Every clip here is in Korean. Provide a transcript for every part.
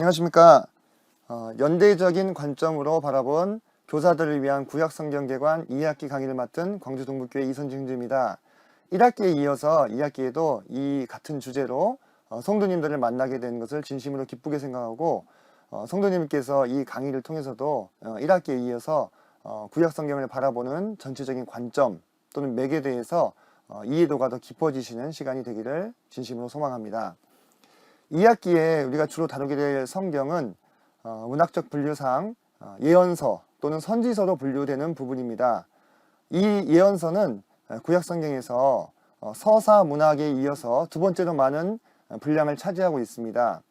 안녕하십니까. 연대적인 관점으로 바라본 교사들을 위한 구약성경개관 2학기 강의를 맡은 광주동북교회 이선지 형제입니다. 1학기에 이어서 2학기에도 이 같은 주제로 성도님들을 만나게 된 것을 진심으로 기쁘게 생각하고, 성도님께서 이 강의를 통해서도 1학기에 이어서 구약성경을 바라보는 전체적인 관점 또는 맥에 대해서 이해도가 더 깊어지시는 시간이 되기를 진심으로 소망합니다. 2학기에 우리가 주로 다루게 될 성경은 문학적 분류상 예언서 또는 선지서로 분류되는 부분입니다. 이 예언서는 구약성경에서 서사 문학에 이어서 두 번째로 많은 분량을 차지하고 있습니다.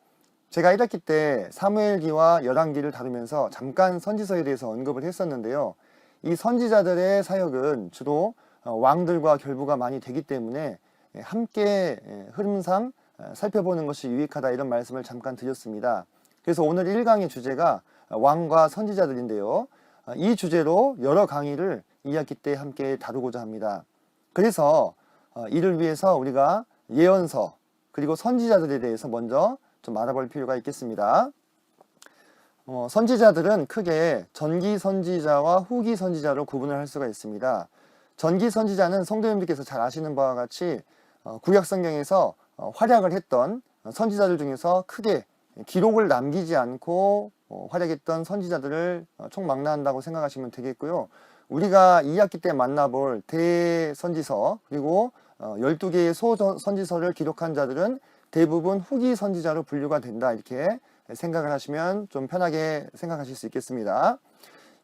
제가 1학기 때 사무엘기와 열왕기를 다루면서 잠깐 선지서에 대해서 언급을 했었는데요. 이 선지자들의 사역은 주로 왕들과 결부가 많이 되기 때문에 함께 흐름상 살펴보는 것이 유익하다, 이런 말씀을 잠깐 드렸습니다. 그래서 오늘 1강의 주제가 왕과 선지자들인데요. 이 주제로 여러 강의를 2학기 때 함께 다루고자 합니다. 그래서 이를 위해서 우리가 예언서 그리고 선지자들에 대해서 먼저 좀 알아볼 필요가 있겠습니다. 선지자들은 크게 전기 선지자와 후기 선지자로 구분을 할 수가 있습니다. 전기 선지자는 성도님들께서 잘 아시는 바와 같이 구약성경에서 활약을 했던 선지자들 중에서 크게 기록을 남기지 않고 활약했던 선지자들을 총망라한다고 생각하시면 되겠고요. 우리가 2학기 때 만나볼 대선지서 그리고 12개의 소선지서를 기록한 자들은 대부분 후기 선지자로 분류가 된다, 이렇게 생각을 하시면 좀 편하게 생각하실 수 있겠습니다.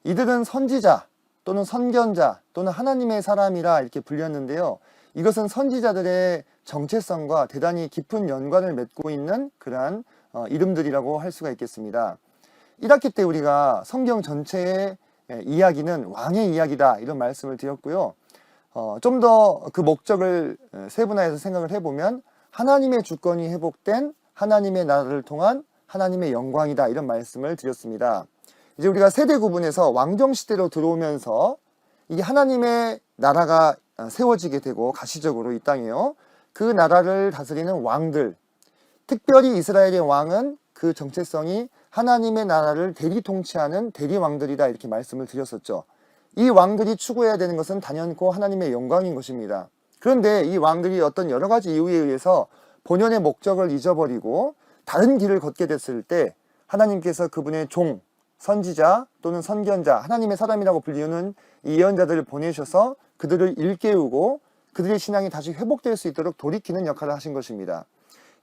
이들은 선지자 또는 선견자 또는 하나님의 사람이라 이렇게 불렸는데요. 이것은 선지자들의 정체성과 대단히 깊은 연관을 맺고 있는 그러한 이름들이라고 할 수가 있겠습니다. 1학기 때 우리가 성경 전체의 이야기는 왕의 이야기다, 이런 말씀을 드렸고요. 좀 더 그 목적을 세분화해서 생각을 해보면 하나님의 주권이 회복된 하나님의 나라를 통한 하나님의 영광이다, 이런 말씀을 드렸습니다. 이제 우리가 세대 구분해서 왕정시대로 들어오면서 이게 하나님의 나라가 세워지게 되고 가시적으로 이 땅에요. 그 나라를 다스리는 왕들, 특별히 이스라엘의 왕은 그 정체성이 하나님의 나라를 대리 통치하는 대리 왕들이다, 이렇게 말씀을 드렸었죠. 이 왕들이 추구해야 되는 것은 단연코 하나님의 영광인 것입니다. 그런데 이 왕들이 어떤 여러 가지 이유에 의해서 본연의 목적을 잊어버리고 다른 길을 걷게 됐을 때 하나님께서 그분의 종, 선지자 또는 선견자, 하나님의 사람이라고 불리우는 이 예언자들을 보내셔서 그들을 일깨우고 그들의 신앙이 다시 회복될 수 있도록 돌이키는 역할을 하신 것입니다.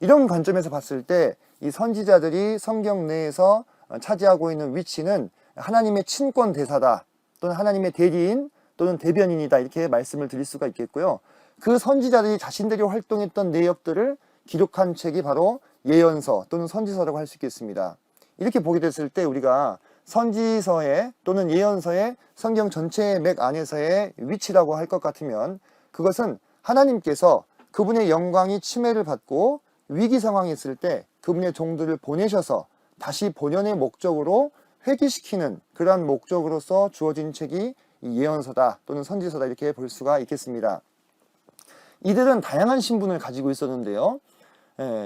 이런 관점에서 봤을 때 이 선지자들이 성경 내에서 차지하고 있는 위치는 하나님의 친권 대사다, 또는 하나님의 대리인 또는 대변인이다, 이렇게 말씀을 드릴 수가 있겠고요. 그 선지자들이 자신들이 활동했던 내역들을 기록한 책이 바로 예언서 또는 선지서라고 할 수 있겠습니다. 이렇게 보게 됐을 때 우리가 선지서의 또는 예언서의 성경 전체의 맥 안에서의 위치라고 할 것 같으면 그것은 하나님께서 그분의 영광이 침해를 받고 위기 상황이 있을 때 그분의 종들을 보내셔서 다시 본연의 목적으로 회귀시키는 그러한 목적으로서 주어진 책이 이 예언서다 또는 선지서다, 이렇게 볼 수가 있겠습니다. 이들은 다양한 신분을 가지고 있었는데요.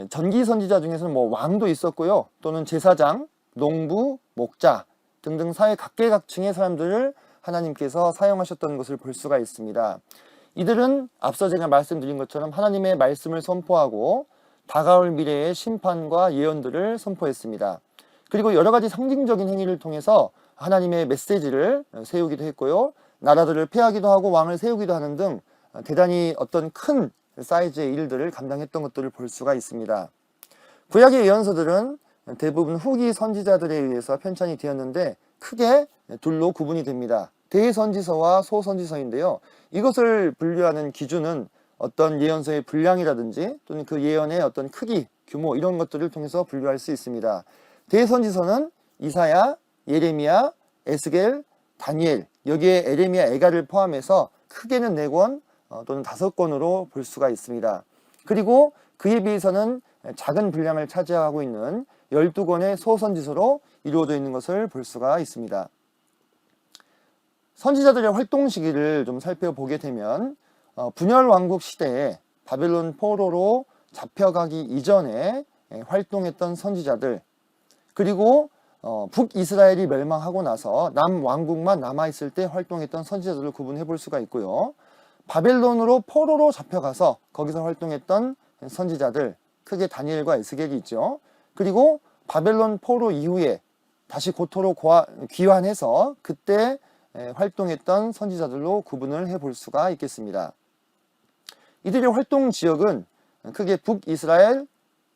전기 선지자 중에서는 왕도 있었고요, 또는 제사장, 농부, 목자 등등 사회 각계각층의 사람들을 하나님께서 사용하셨던 것을 볼 수가 있습니다. 이들은 앞서 제가 말씀드린 것처럼 하나님의 말씀을 선포하고 다가올 미래의 심판과 예언들을 선포했습니다. 그리고 여러 가지 상징적인 행위를 통해서 하나님의 메시지를 세우기도 했고요, 나라들을 폐하기도 하고 왕을 세우기도 하는 등 대단히 어떤 큰 사이즈의 일들을 감당했던 것들을 볼 수가 있습니다. 구약의 예언서들은 대부분 후기 선지자들에 의해서 편찬이 되었는데 크게 둘로 구분이 됩니다. 대선지서와 소선지서인데요. 이것을 분류하는 기준은 어떤 예언서의 분량이라든지 또는 그 예언의 어떤 크기, 규모, 이런 것들을 통해서 분류할 수 있습니다. 대선지서는 이사야, 예레미야, 에스겔, 다니엘, 여기에 에레미야, 에가를 포함해서 크게는 4권 또는 5권으로 볼 수가 있습니다. 그리고 그에 비해서는 작은 분량을 차지하고 있는 12권의 소선지서로 이루어져 있는 것을 볼 수가 있습니다. 선지자들의 활동 시기를 좀 살펴보게 되면 분열 왕국 시대에 바벨론 포로로 잡혀가기 이전에 활동했던 선지자들, 그리고 북이스라엘이 멸망하고 나서 남왕국만 남아있을 때 활동했던 선지자들을 구분해 볼 수가 있고요. 바벨론으로 포로로 잡혀가서 거기서 활동했던 선지자들, 크게 다니엘과 에스겔이 있죠. 그리고 바벨론 포로 이후에 다시 고토로 귀환해서 그때 활동했던 선지자들로 구분을 해 볼 수가 있겠습니다. 이들의 활동 지역은 크게 북이스라엘,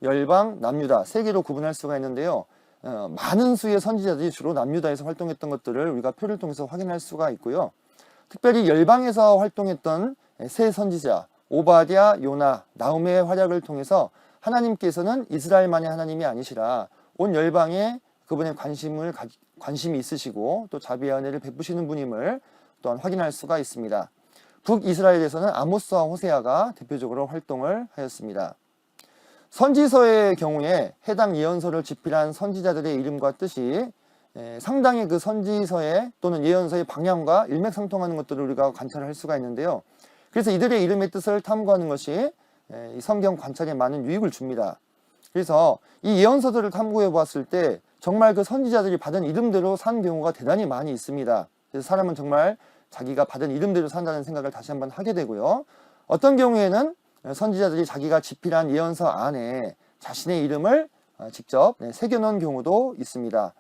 열방, 남유다 세 개로 구분할 수가 있는데요. 많은 수의 선지자들이 주로 남유다에서 활동했던 것들을 우리가 표를 통해서 확인할 수가 있고요. 특별히 열방에서 활동했던 세 선지자 오바댜, 요나, 나훔의 활약을 통해서 하나님께서는 이스라엘만의 하나님이 아니시라 온 열방에 그분의 관심이 있으시고 또 자비와 은혜를 베푸시는 분임을 또한 확인할 수가 있습니다. 북이스라엘에서는 아모스와 호세아가 대표적으로 활동을 하였습니다. 선지서의 경우에 해당 예언서를 집필한 선지자들의 이름과 뜻이 상당히 그 선지서의 또는 예언서의 방향과 일맥상통하는 것들을 우리가 관찰할 수가 있는데요. 그래서 이들의 이름의 뜻을 탐구하는 것이 이 성경 관찰에 많은 유익을 줍니다. 그래서 이 예언서들을 탐구해 보았을 때 정말 그 선지자들이 받은 이름대로 산 경우가 대단히 많이 있습니다. 그래서 사람은 정말 자기가 받은 이름대로 산다는 생각을 다시 한번 하게 되고요. 어떤 경우에는 선지자들이 자기가 집필한 예언서 안에 자신의 이름을 직접 새겨놓은 경우도 있습니다.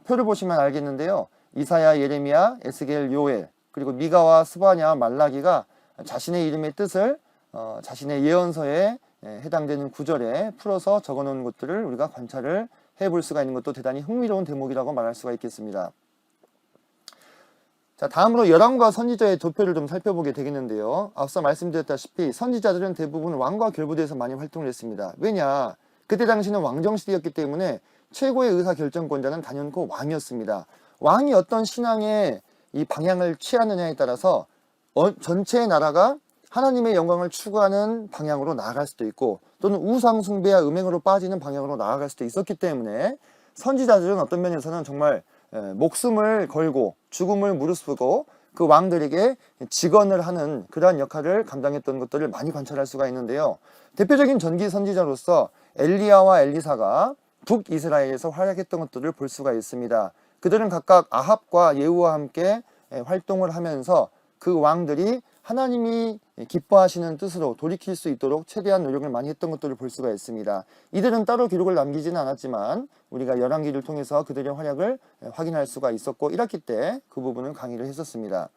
표를 보시면 알겠는데요. 이사야, 예레미야, 에스겔, 요엘, 그리고 미가와 스바냐, 말라기가 자신의 이름의 뜻을 자신의 예언서에 해당되는 구절에 풀어서 적어놓은 것들을 우리가 관찰을 해볼 수가 있는 것도 대단히 흥미로운 대목이라고 말할 수가 있겠습니다. 자, 다음으로 열왕과 선지자의 도표를 좀 살펴보게 되겠는데요. 앞서 말씀드렸다시피 선지자들은 대부분 왕과 결부돼서 많이 활동을 했습니다. 왜냐? 그때 당시는 왕정시대였기 때문에 최고의 의사결정권자는 단연코 왕이었습니다. 왕이 어떤 신앙의 이 방향을 취하느냐에 따라서 전체 나라가 하나님의 영광을 추구하는 방향으로 나아갈 수도 있고 또는 우상 숭배와 음행으로 빠지는 방향으로 나아갈 수도 있었기 때문에 선지자들은 어떤 면에서는 정말 목숨을 걸고 죽음을 무릅쓰고 그 왕들에게 직언을 하는 그러한 역할을 감당했던 것들을 많이 관찰할 수가 있는데요. 대표적인 전기 선지자로서 엘리야와 엘리사가 북이스라엘에서 활약했던 것들을 볼 수가 있습니다. 그들은 각각 아합과 예후와 함께 활동을 하면서 그 왕들이 하나님이 기뻐하시는 뜻으로 돌이킬 수 있도록 최대한 노력을 많이 했던 것들을 볼 수가 있습니다. 이들은 따로 기록을 남기지는 않았지만 우리가 열왕기를 통해서 그들의 활약을 확인할 수가 있었고 1학기 때 그 부분을 강의를 했었습니다.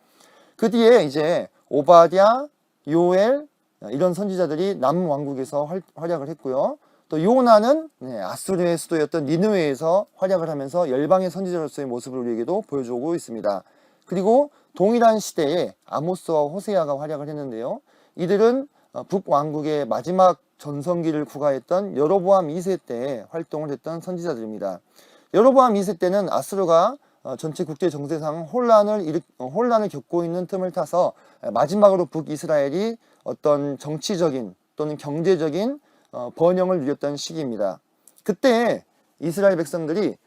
그 뒤에 이제 오바댜, 요엘 이런 선지자들이 남왕국에서 활약을 했고요. 또 요나는 아수르의 수도였던 니느웨에서 활약을 하면서 열방의 선지자로서의 모습을 우리에게도 보여주고 있습니다. 그리고 동일한 시대에 아모스와 호세아가 활약을 했는데요. 이들은 북왕국의 마지막 전성기를 구가했던 여로보암 2세 때 활동을 했던 선지자들입니다. 여로보암 2세 때는 아수르가 전체 국제 정세상 혼란을 겪고 있는 틈을 타서 마지막으로 북이스라엘이 어떤 정치적인 또는 경제적인 번영을 누렸던 시기입니다. 그때 이스라엘 백성들이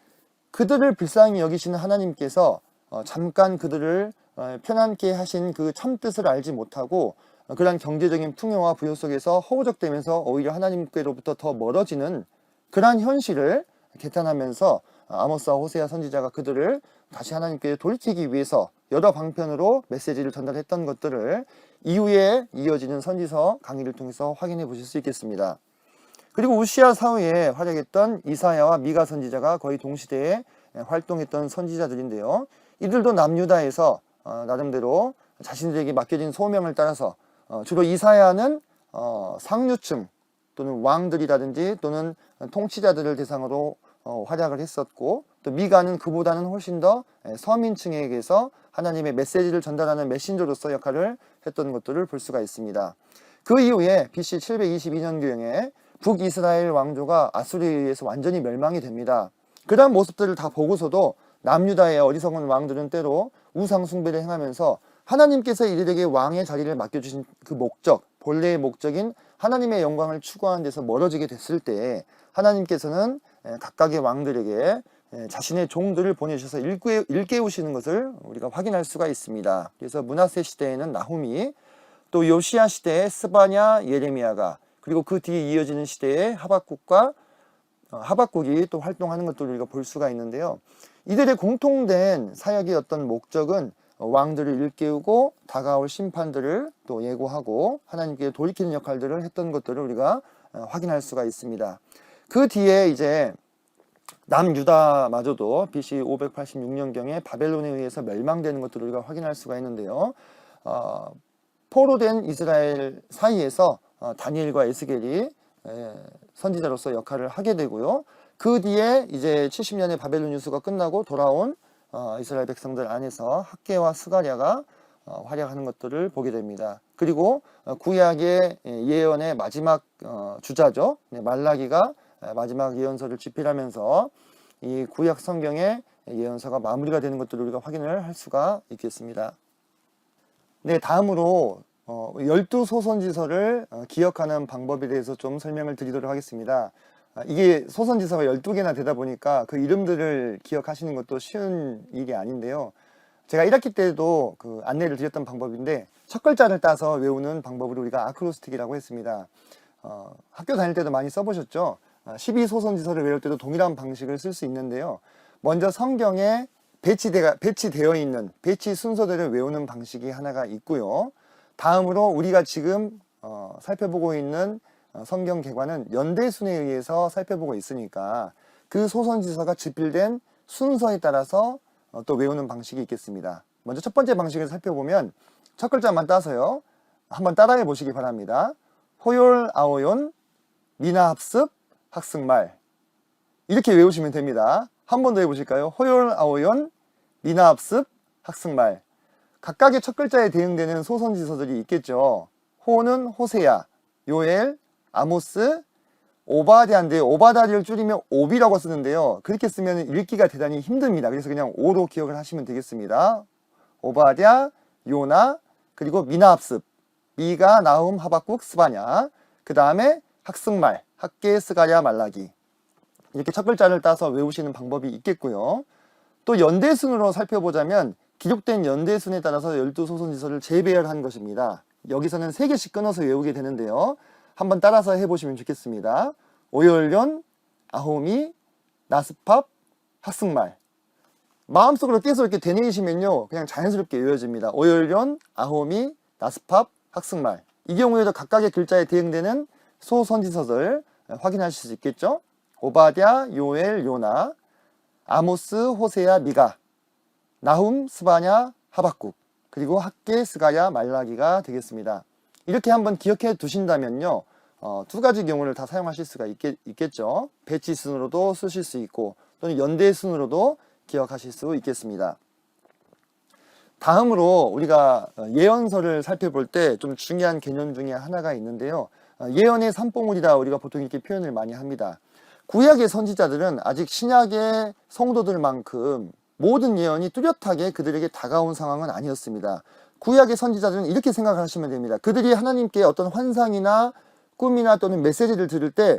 그들을 불쌍히 여기시는 하나님께서 잠깐 그들을 편안케 하신 그 참뜻을 알지 못하고 그러한 경제적인 풍요와 부요 속에서 허우적대면서 오히려 하나님께로부터 더 멀어지는 그러한 현실을 개탄하면서 아모스와 호세아 선지자가 그들을 다시 하나님께 돌이키기 위해서 여러 방편으로 메시지를 전달했던 것들을 이후에 이어지는 선지서 강의를 통해서 확인해 보실 수 있겠습니다. 그리고 우시야 사후에 활약했던 이사야와 미가 선지자가 거의 동시대에 활동했던 선지자들인데요. 이들도 남유다에서 나름대로 자신들에게 맡겨진 소명을 따라서 주로 이사야는 상류층 또는 왕들이라든지 또는 통치자들을 대상으로 활약을 했었고 또 미가는 그보다는 훨씬 더 서민층에게서 하나님의 메시지를 전달하는 메신저로서 역할을 했던 것들을 볼 수가 있습니다. 그 이후에 BC 722년경에 북이스라엘 왕조가 아수르에 의해서 완전히 멸망이 됩니다. 그러한 모습들을 다 보고서도 남유다의 어리석은 왕들은 때로 우상 숭배를 행하면서 하나님께서 이들에게 왕의 자리를 맡겨주신 그 목적, 본래의 목적인 하나님의 영광을 추구하는 데서 멀어지게 됐을 때 하나님께서는 각각의 왕들에게 자신의 종들을 보내주셔서 일깨우시는 것을 우리가 확인할 수가 있습니다. 그래서 므낫세 시대에는 나훔이, 또 요시야 시대에 스바냐, 예레미야가, 그리고 그 뒤에 이어지는 시대에 하박국과 하박국이 또 활동하는 것들을 우리가 볼 수가 있는데요. 이들의 공통된 사역의 어떤 목적은 왕들을 일깨우고 다가올 심판들을 또 예고하고 하나님께 돌이키는 역할들을 했던 것들을 우리가 확인할 수가 있습니다. 그 뒤에 이제 남유다마저도 BC 586년경에 바벨론에 의해서 멸망되는 것들을 우리가 확인할 수가 있는데요. 포로된 이스라엘 사이에서 다니엘과 에스겔이 선지자로서 역할을 하게 되고요. 그 뒤에 이제 70년의 바벨론 유수가 끝나고 돌아온 이스라엘 백성들 안에서 학개와 스가랴가 활약하는 것들을 보게 됩니다. 그리고 구약의 예언의 마지막 주자죠. 말라기가 마지막 예언서를 집필하면서 이 구약 성경의 예언서가 마무리가 되는 것들을 우리가 확인을 할 수가 있겠습니다. 네, 다음으로 12소선지서를 기억하는 방법에 대해서 좀 설명을 드리도록 하겠습니다. 이게 소선지서가 12개나 되다 보니까 그 이름들을 기억하시는 것도 쉬운 일이 아닌데요. 제가 1학기 때도 그 안내를 드렸던 방법인데 첫 글자를 따서 외우는 방법을 우리가 아크로스틱이라고 했습니다. 학교 다닐 때도 많이 써보셨죠? 12소선지서를 외울 때도 동일한 방식을 쓸 수 있는데요. 먼저 성경에 배치되어 있는 배치 순서대로 외우는 방식이 하나가 있고요. 다음으로 우리가 지금 살펴보고 있는 성경 개관은 연대순에 의해서 살펴보고 있으니까 그 소선지서가 집필된 순서에 따라서 또 외우는 방식이 있겠습니다. 먼저 첫 번째 방식을 살펴보면 첫 글자만 따서요. 한번 따라해 보시기 바랍니다. 호열, 아오yon, 미나합습, 학승말 이렇게 외우시면 됩니다. 한 번 더 해보실까요? 호열, 아오yon, 미나합습, 학승말. 각각의 첫 글자에 대응되는 소선지서들이 있겠죠. 호는 호세야, 요엘, 아모스, 오바댜인데 오바다리를 줄이면 오비라고 쓰는데요. 그렇게 쓰면 읽기가 대단히 힘듭니다. 그래서 그냥 오로 기억을 하시면 되겠습니다. 오바댜, 요나, 그리고 미나합습. 미가, 나훔, 하박국, 스바냐. 그 다음에 학승말, 학개, 스가랴, 말라기. 이렇게 첫 글자를 따서 외우시는 방법이 있겠고요. 또 연대순으로 살펴보자면 기록된 연대순에 따라서 12소선지서를 재배열한 것입니다. 여기서는 3개씩 끊어서 외우게 되는데요. 한번 따라서 해보시면 좋겠습니다. 오열련, 아호미, 나스팝, 학승말. 마음속으로 계속 이렇게 되뇌이시면요 그냥 자연스럽게 외워집니다. 오열련, 아호미, 나스팝, 학승말. 이 경우에도 각각의 글자에 대응되는 소선지서들 확인하실 수 있겠죠. 오바댜, 요엘, 요나, 아모스, 호세야, 미가, 나훔, 스바냐, 하박국, 그리고 학개, 스가랴, 말라기가 되겠습니다. 이렇게 한번 기억해 두신다면요 2가지 경우를 다 사용하실 수가 있겠죠. 배치순으로도 쓰실 수 있고 또는 연대순으로도 기억하실 수 있겠습니다. 다음으로 우리가 예언서를 살펴볼 때 좀 중요한 개념 중에 하나가 있는데요. 예언의 산봉우리다 우리가 보통 이렇게 표현을 많이 합니다. 구약의 선지자들은 아직 신약의 성도들만큼 모든 예언이 뚜렷하게 그들에게 다가온 상황은 아니었습니다. 구약의 선지자들은 이렇게 생각을 하시면 됩니다. 그들이 하나님께 어떤 환상이나 꿈이나 또는 메시지를 들을 때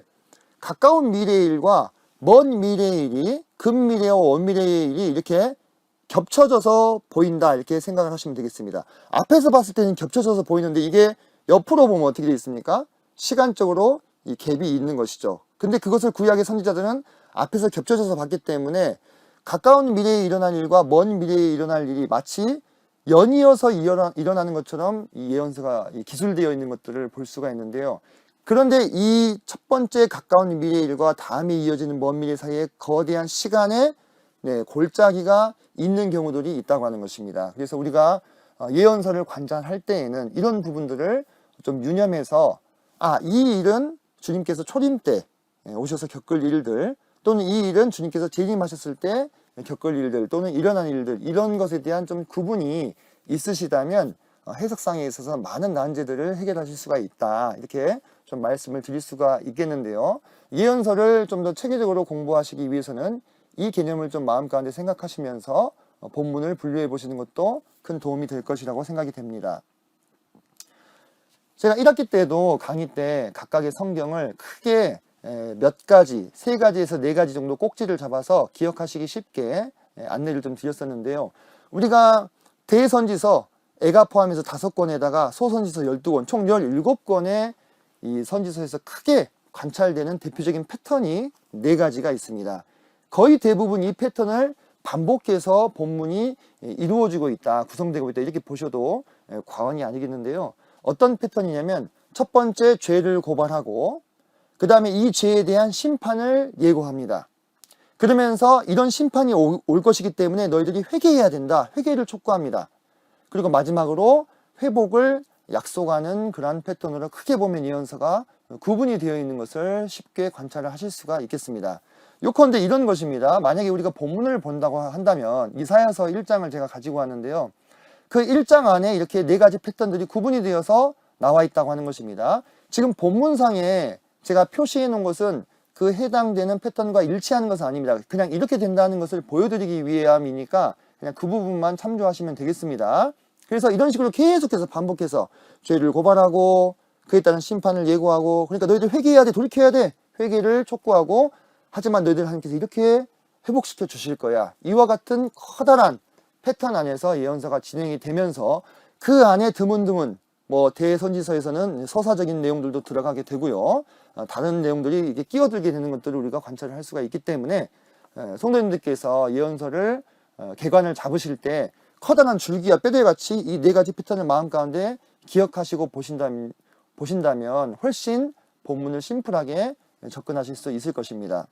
가까운 미래의 일과 먼 미래의 일이 근미래와 원미래의 일이 이렇게 겹쳐져서 보인다 이렇게 생각을 하시면 되겠습니다. 앞에서 봤을 때는 겹쳐져서 보이는데 이게 옆으로 보면 어떻게 되어 있습니까? 시간적으로 이 갭이 있는 것이죠. 근데 그것을 구약의 선지자들은 앞에서 겹쳐져서 봤기 때문에 가까운 미래에 일어날 일과 먼 미래에 일어날 일이 마치 연이어서 일어나는 것처럼 이 예언서가 기술되어 있는 것들을 볼 수가 있는데요. 그런데 이 첫 번째 가까운 미래의 일과 다음에 이어지는 먼 미래 사이에 거대한 시간의 골짜기가 있는 경우들이 있다고 하는 것입니다. 그래서 우리가 예언서를 관찰할 때에는 이런 부분들을 좀 유념해서 이 일은 주님께서 초림 때 오셔서 겪을 일들 또는 이 일은 주님께서 재림하셨을 때 겪을 일들 또는 일어난 일들 이런 것에 대한 좀 구분이 있으시다면 해석상에 있어서 많은 난제들을 해결하실 수가 있다 이렇게 좀 말씀을 드릴 수가 있겠는데요. 예언서를 좀 더 체계적으로 공부하시기 위해서는 이 개념을 좀 마음 가운데 생각하시면서 본문을 분류해 보시는 것도 큰 도움이 될 것이라고 생각이 됩니다. 제가 1학기 때도 강의 때 각각의 성경을 크게 몇 가지, 3가지에서 4가지 정도 꼭지를 잡아서 기억하시기 쉽게 안내를 좀 드렸었는데요. 우리가 대선지서, 애가 포함해서 5권에다가 소선지서 12권, 총 17권의 이 선지서에서 크게 관찰되는 대표적인 패턴이 4가지가 있습니다. 거의 대부분 이 패턴을 반복해서 본문이 이루어지고 있다, 구성되고 있다, 이렇게 보셔도 과언이 아니겠는데요. 어떤 패턴이냐면, 첫 번째, 죄를 고발하고 그 다음에 이 죄에 대한 심판을 예고합니다. 그러면서 이런 심판이 올 것이기 때문에 너희들이 회개해야 된다, 회개를 촉구합니다. 그리고 마지막으로 회복을 약속하는 그러한 패턴으로 크게 보면 예언서가 구분이 되어 있는 것을 쉽게 관찰을 하실 수가 있겠습니다. 요컨대 이런 것입니다. 만약에 우리가 본문을 본다고 한다면 이사야서 1장을 제가 가지고 왔는데요. 그 1장 안에 이렇게 4가지 패턴들이 구분이 되어서 나와 있다고 하는 것입니다. 지금 본문상에 제가 표시해 놓은 것은 그 해당되는 패턴과 일치하는 것은 아닙니다. 그냥 이렇게 된다는 것을 보여드리기 위함이니까 그냥 그 부분만 참조하시면 되겠습니다. 그래서 이런 식으로 계속해서 반복해서 죄를 고발하고 그에 따른 심판을 예고하고, 그러니까 너희들 회개해야 돼, 돌이켜야 돼, 회개를 촉구하고, 하지만 너희들 하나님께서 이렇게 회복시켜 주실 거야, 이와 같은 커다란 패턴 안에서 예언서가 진행이 되면서 그 안에 드문드문 대선지서에서는 서사적인 내용들도 들어가게 되고요. 다른 내용들이 이게 끼어들게 되는 것들을 우리가 관찰을 할 수가 있기 때문에 성도님들께서 예언서를 개관을 잡으실 때 커다란 줄기와 뼈대같이 이 4가지 패턴을 마음 가운데 기억하시고 보신다면 훨씬 본문을 심플하게 접근하실 수 있을 것입니다.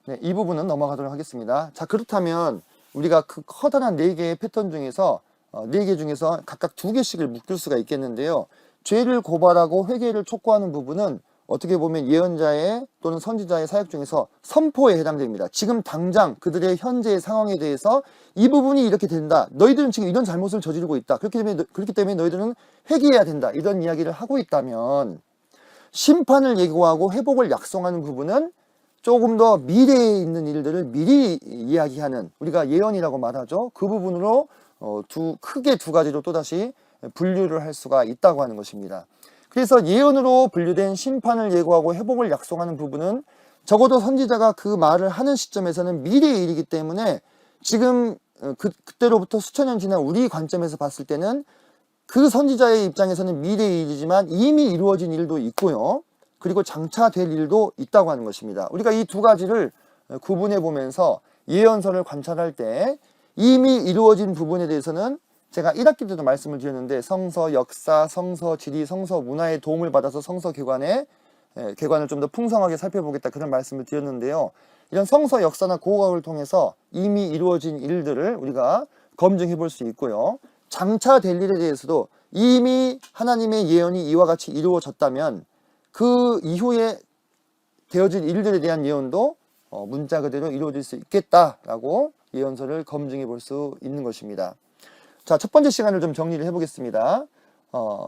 네, 이 부분은 넘어가도록 하겠습니다. 자, 그렇다면 우리가 그 커다란 4개의 패턴 중에서 4개 중에서 각각 2개씩을 묶을 수가 있겠는데요. 죄를 고발하고 회개를 촉구하는 부분은 어떻게 보면 예언자의 또는 선지자의 사역 중에서 선포에 해당됩니다. 지금 당장 그들의 현재의 상황에 대해서 이 부분이 이렇게 된다, 너희들은 지금 이런 잘못을 저지르고 있다, 그렇기 때문에 너희들은 회개해야 된다, 이런 이야기를 하고 있다면, 심판을 예고하고 회복을 약속하는 부분은 조금 더 미래에 있는 일들을 미리 이야기하는, 우리가 예언이라고 말하죠. 그 부분으로 크게 2가지로 또다시 분류를 할 수가 있다고 하는 것입니다. 그래서 예언으로 분류된 심판을 예고하고 회복을 약속하는 부분은 적어도 선지자가 그 말을 하는 시점에서는 미래의 일이기 때문에 지금 그때로부터 수천 년 지난 우리 관점에서 봤을 때는 그 선지자의 입장에서는 미래의 일이지만 이미 이루어진 일도 있고요. 그리고 장차 될 일도 있다고 하는 것입니다. 우리가 이 2가지를 구분해 보면서 예언서를 관찰할 때 이미 이루어진 부분에 대해서는 제가 1학기 때도 말씀을 드렸는데, 성서 역사, 성서 지리, 성서 문화의 도움을 받아서 성서 개관을 좀 더 풍성하게 살펴보겠다, 그런 말씀을 드렸는데요. 이런 성서 역사나 고고학을 통해서 이미 이루어진 일들을 우리가 검증해 볼 수 있고요. 장차 될 일에 대해서도 이미 하나님의 예언이 이와 같이 이루어졌다면 그 이후에 되어질 일들에 대한 예언도 문자 그대로 이루어질 수 있겠다라고 예언서를 검증해 볼 수 있는 것입니다. 자, 첫 번째 시간을 좀 정리를 해보겠습니다.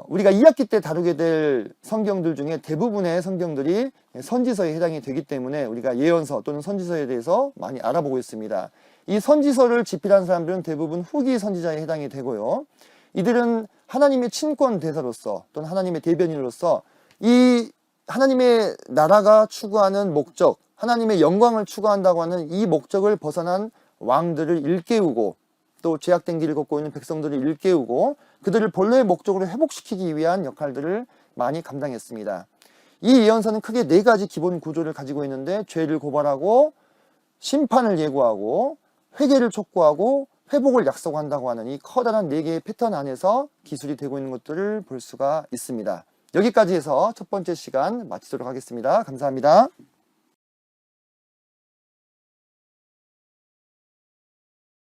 우리가 2학기 때 다루게 될 성경들 중에 대부분의 성경들이 선지서에 해당이 되기 때문에 우리가 예언서 또는 선지서에 대해서 많이 알아보고 있습니다. 이 선지서를 집필한 사람들은 대부분 후기 선지자에 해당이 되고요. 이들은 하나님의 친권 대사로서 또는 하나님의 대변인으로서 이 하나님의 나라가 추구하는 목적, 하나님의 영광을 추구한다고 하는 이 목적을 벗어난 왕들을 일깨우고, 또 죄악된 길을 걷고 있는 백성들을 일깨우고 그들을 본래의 목적으로 회복시키기 위한 역할들을 많이 감당했습니다. 이 예언서는 크게 4가지 기본 구조를 가지고 있는데, 죄를 고발하고 심판을 예고하고 회개를 촉구하고 회복을 약속한다고 하는 이 커다란 4개의 패턴 안에서 기술이 되고 있는 것들을 볼 수가 있습니다. 여기까지 해서 첫 번째 시간 마치도록 하겠습니다. 감사합니다.